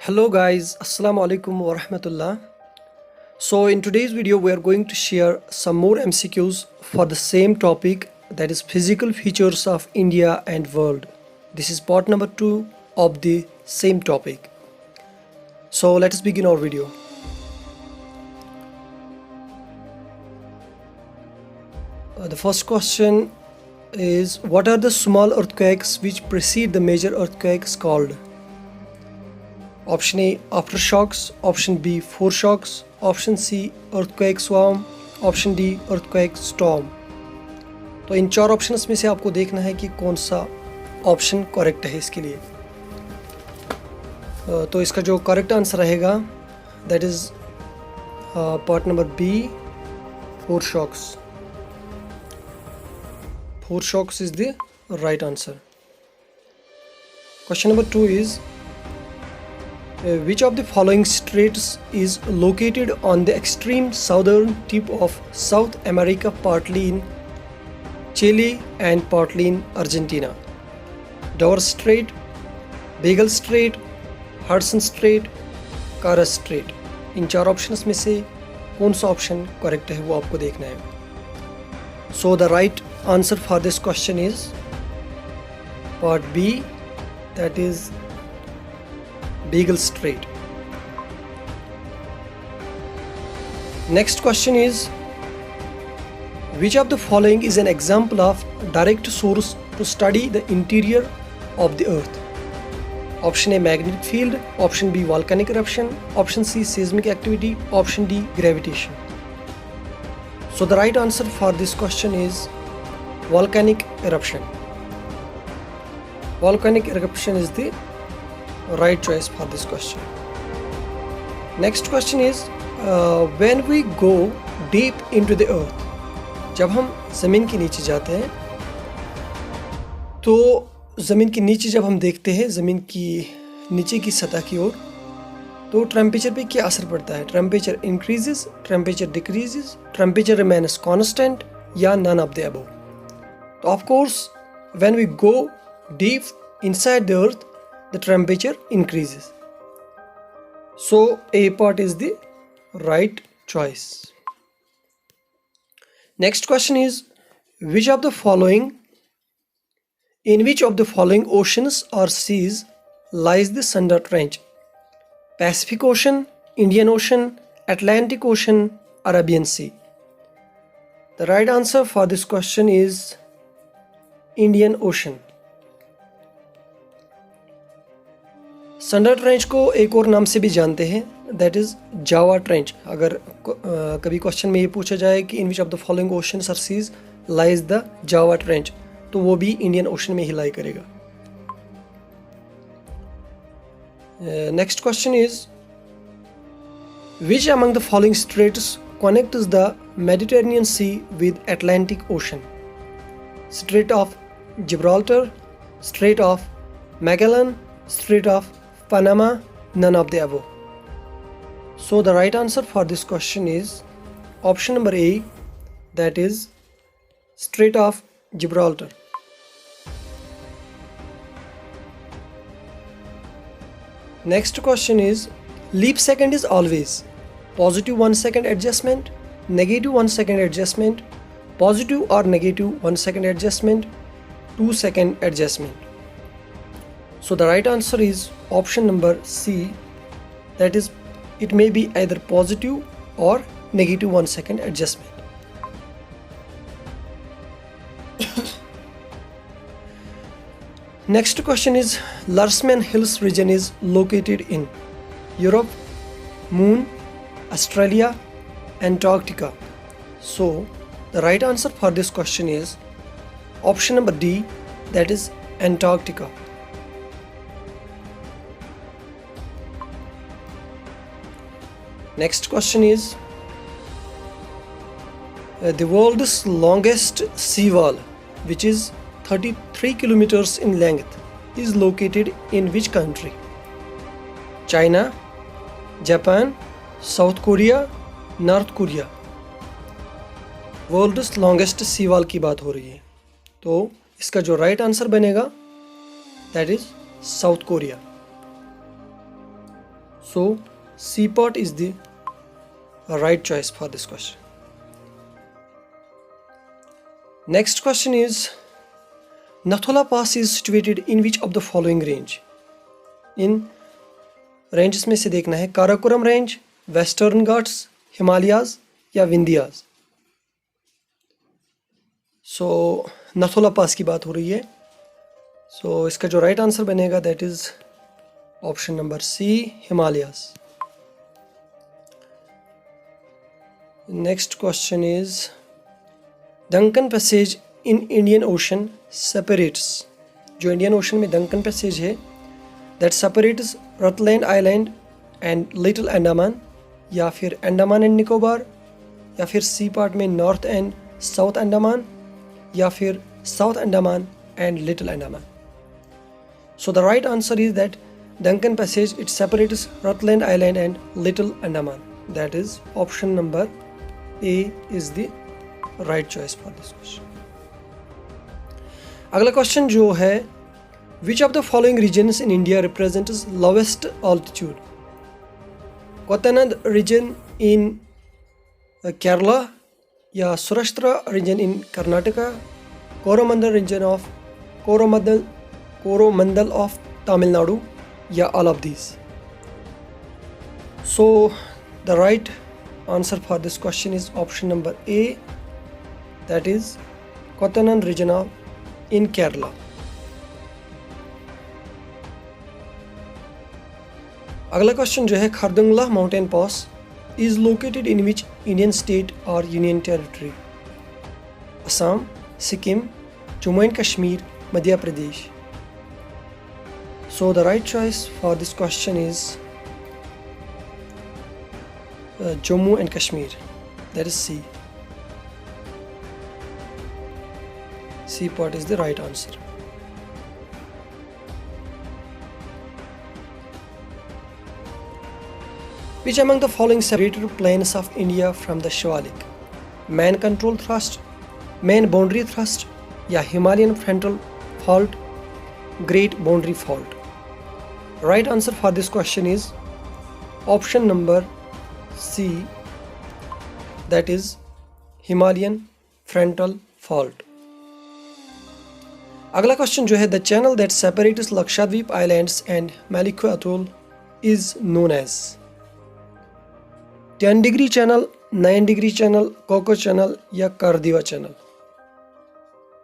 Hello guys, Assalamu alaikum wa rahmatullah. So in today's video we are going to share some more MCQs for the same topic, that is physical features of India and world. This is part number 2 of the same topic. So let us begin our video. The first question is, what are the small earthquakes which precede the major earthquakes called? Option A, aftershocks. Option B, foreshocks. Option C, earthquake swarm. Option D, earthquake storm. तो इन चार options में से आपको देखना है कि कौन सा ऑप्शन करेक्ट है इसके लिए। तो इसका जो करेक्ट आंसर रहेगा that is part number B, foreshocks. Foreshocks is the right answer. Question number 2 is, which of the following straits is located on the extreme southern tip of South America, partly in Chile and partly in Argentina? Dover Strait, Beagle Strait, Hudson Strait, Caras Strait. इन चार options में से कौन सा option correct है वो आपको देखना है. So the right answer for this question is part B, that is Beagle Strait. Next question is, which of the following is an example of direct source to study the interior of the earth? Option A, magnetic field. Option B, volcanic eruption. Option C, seismic activity. Option D, gravitation. So the right answer for this question is volcanic eruption. Volcanic eruption is the right choice for this question. Next question is, when we go deep into the earth, जब हम ज़मीन के नीचे जाते हैं तो ज़मीन के नीचे जब हम देखते हैं ज़मीन की नीचे की सतह की ओर, तो टेम्परेचर पे क्या असर पड़ता है? Temperature increases, temperature decreases, temperature remains constant या नन ऑफ द अबव? तो of course when we go deep inside the earth, the temperature increases. So A part is the right choice. Next question is, in which of the following oceans or seas lies the Sunda Trench? Pacific Ocean, Indian Ocean, Atlantic Ocean, Arabian Sea. The right answer for this question is Indian Ocean. Sunda trench को एक और नाम से भी जानते हैं, that is Java trench. अगर कभी क्वेश्चन में ये पूछा जाए कि in which of the following oceans और seas lies the Java trench, तो वो भी इंडियन ओशन में ही लाई करेगा. Next question is, which among the following straits connects the Mediterranean sea with Atlantic ocean? Strait of Gibraltar, strait of Magellan, strait of Panama, none of the above. So the right answer for this question is option number A, that is Strait of Gibraltar. Next question is, leap second is always positive 1 second adjustment, negative 1 second adjustment, positive or negative 1 second adjustment, 2 second adjustment. So the right answer is option number C, that is it may be either positive or negative 1 second adjustment. Next question is, Larsemann Hills region is located in Europe, Moon, Australia, Antarctica. So the right answer for this question is option number D, that is Antarctica. Next question is, the world's longest sea wall, which is 33 kilometers in length, is located in which country? China, Japan, South Korea, North Korea. World's longest sea wall की बात हो रही है, तो इसका जो right answer बनेगा that is South Korea. So C part is the right choice for this question. Next question is, Nathula Pass is situated in which of the following range? In ranges में से देखना है, Karakoram range, western Ghats, Himalayas या विंध्याज। सो नथुला पास की बात हो रही है। सो इसका जो राइट आंसर बनेगा that is option number C, Himalayas. Next question is, Duncan passage in Indian ocean separates, जो इंडियन ओशन में डंकन पैसेज है that separates Rutland island and little Andaman, या फिर अंडमान एंड निकोबार, या फिर सी पार्ट में नॉर्थ एंड साउथ अंडमान, या फिर south Andaman and little Andaman. So the right answer is that Duncan passage it separates Rutland island and little Andaman, that is option number A is the right choice for this question. अगला question जो है, which of the following regions in India represents lowest altitude? Kuttanad region in Kerala, या सुरश्रा region in Karnataka, Coromandel of Tamil Nadu, या all of these? So the right answer for this question is option number A, that is Kuttanad region of in Kerala. अगला question जो है, Khardungla mountain pass is located in which Indian state or union territory? Assam, Sikkim, Jammu and Kashmir, Madhya Pradesh. So the right choice for this question is Jammu and Kashmir, that is C. C part is the right answer. Which among the following separated plains of India from the Shivalik? Man control thrust, main boundary thrust, या Himalayan frontal fault, great boundary fault? Right answer for this question is option number C, that is Himalayan frontal fault. अगला question जो है, the channel that separates Lakshadweep Islands and Maluku Atoll is known as? 10 degree channel, 9 degree channel, Coco channel, या Kardiva channel?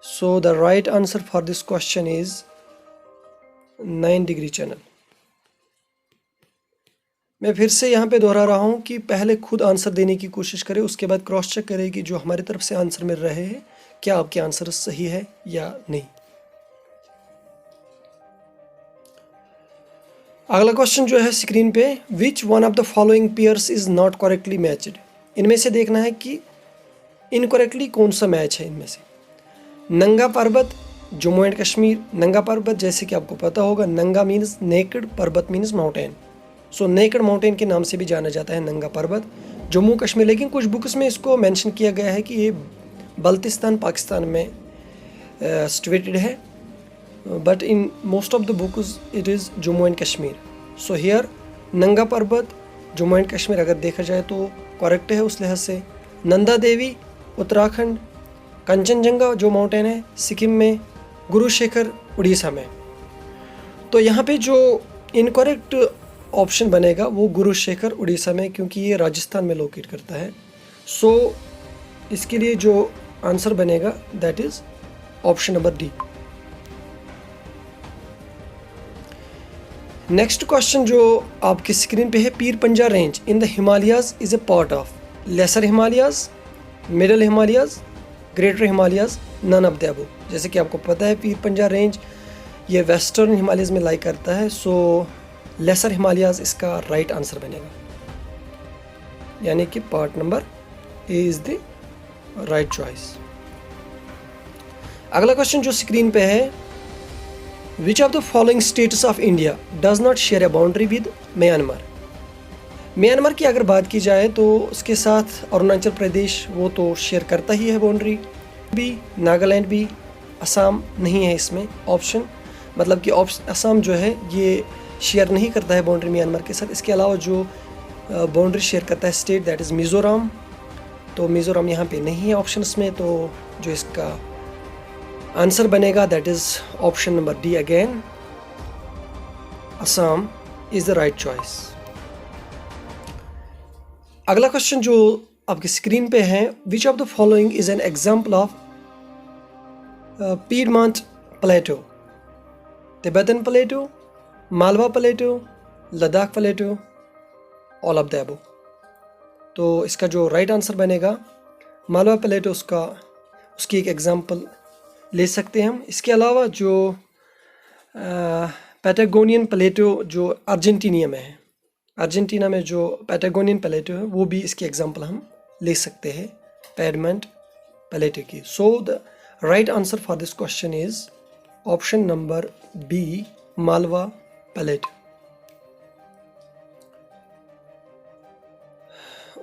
So the right answer for this question is 9 degree channel. मैं फिर से यहाँ पे दोहरा रहा हूँ कि पहले खुद आंसर देने की कोशिश करें, उसके बाद क्रॉस चेक करें कि जो हमारी तरफ से आंसर मिल रहे हैं क्या आपके आंसर सही है या नहीं। अगला क्वेश्चन जो है स्क्रीन पे, which one of the following pairs is not correctly matched? इनमें से देखना है कि इनकरेक्टली कौन सा मैच है इनमें से। नंगा पर्वत, जम्मू एंड कश्मीर। नंगा पर्वत जैसे कि आपको पता होगा, नंगा मीन्स नेकेड, पर्वत मीन्स माउंटेन। सो नेकेड माउंटेन के नाम से भी जाना जाता है नंगा पर्वत, जम्मू कश्मीर। लेकिन कुछ बुक्स में इसको मेंशन किया गया है कि ये बल्तिस्तान पाकिस्तान में सिचुएटेड है, but in most of the books it is Jammu and Kashmir. So here नंगा पर्वत, जम्मू एंड कश्मीर अगर देखा जाए तो करेक्ट है उस लिहाज से। नंदा देवी उत्तराखंड, कंचनजंगा जो माउंटेन है सिक्किम में, गुरुशेखर उड़ीसा में। तो यहाँ पे जो इनकरेक्ट ऑप्शन बनेगा वो गुरुशेखर उड़ीसा में, क्योंकि ये राजस्थान में लोकेट करता है। सो इसके लिए जो आंसर बनेगा that is option number D. Next question जो आपकी स्क्रीन पे है, Pir Panjal range in the Himalayas is a part of lesser Himalayas, middle Himalayas, greater Himalayas, none of the above? जैसे कि आपको पता है पीर पंजा रेंज ये वेस्टर्न हिमालयाज में लाई करता है। सो लेसर हिमालयाज इसका राइट आंसर बनेगा, यानी कि part number A is the right choice. अगला क्वेश्चन जो स्क्रीन पे है, Which of the following states of India does not share a boundary with Myanmar? Myanmar की अगर बात की जाए तो उसके साथ अरुणाचल प्रदेश वो तो शेयर करता ही है बाउंड्री भी, नागालैंड भी, असम नहीं है इसमें ऑप्शन, मतलब कि असम जो है ये शेयर नहीं करता है बाउंड्री म्यांमार के साथ। इसके अलावा जो बाउंड्री शेयर करता है स्टेट, दैट इज़ मिज़ोरम। तो मिज़ोरम यहाँ पे नहीं है ऑप्शंस में, तो जो इसका आंसर बनेगा that is option number D again, Assam is the right choice. अगला क्वेश्चन जो आपकी स्क्रीन पे है, which of the following is an example of piedmont plateau? Tibetan plateau, Malwa plateau, Ladakh plateau, all of the above. तो इसका जो right answer बनेगा मालवा प्लेटो, उसकी एक एग्जांपल ले सकते हैं हम। इसके अलावा जो पैटागोनियन प्लेटो जो अर्जेंटीनिया में है, अर्जेंटीना में जो पैटागोनियन प्लेटो है वो भी इसकी एग्जांपल हम ले सकते हैं पैडमेंट प्लेटो की। So the right answer for this question is option number B, Malwa plateau.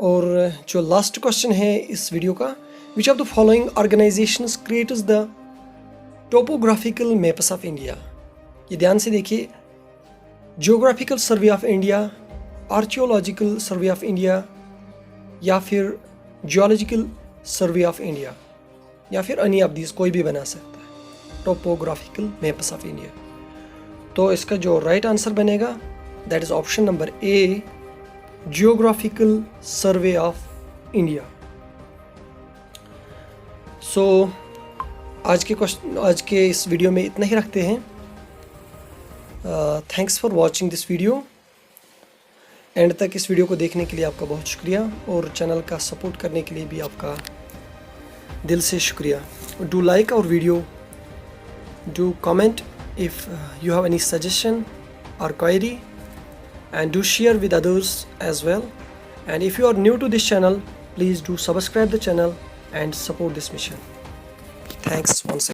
और जो लास्ट क्वेश्चन है इस वीडियो का, which of the following organisations creates the topographical maps of India? ये ध्यान से देखिए, geographical survey of India, archaeological survey of India, या फिर जियोलॉजिकल सर्वे ऑफ इंडिया, या फिर एनी ऑफ दीज, कोई भी बना सकता है टोपोग्राफिकल मैप्स ऑफ इंडिया। तो इसका जो राइट आंसर बनेगा that is option number A, geographical survey of India. So आज के इस वीडियो में इतना ही रखते हैं। Thanks for watching this video. End तक इस वीडियो को देखने के लिए आपका बहुत शुक्रिया, और चैनल का सपोर्ट करने के लिए भी आपका दिल से शुक्रिया। Do like our video, do comment if you have any suggestion or query, and do share with others as well. And if you are new to this channel, please do subscribe the channel and support this mission. Thanks once again.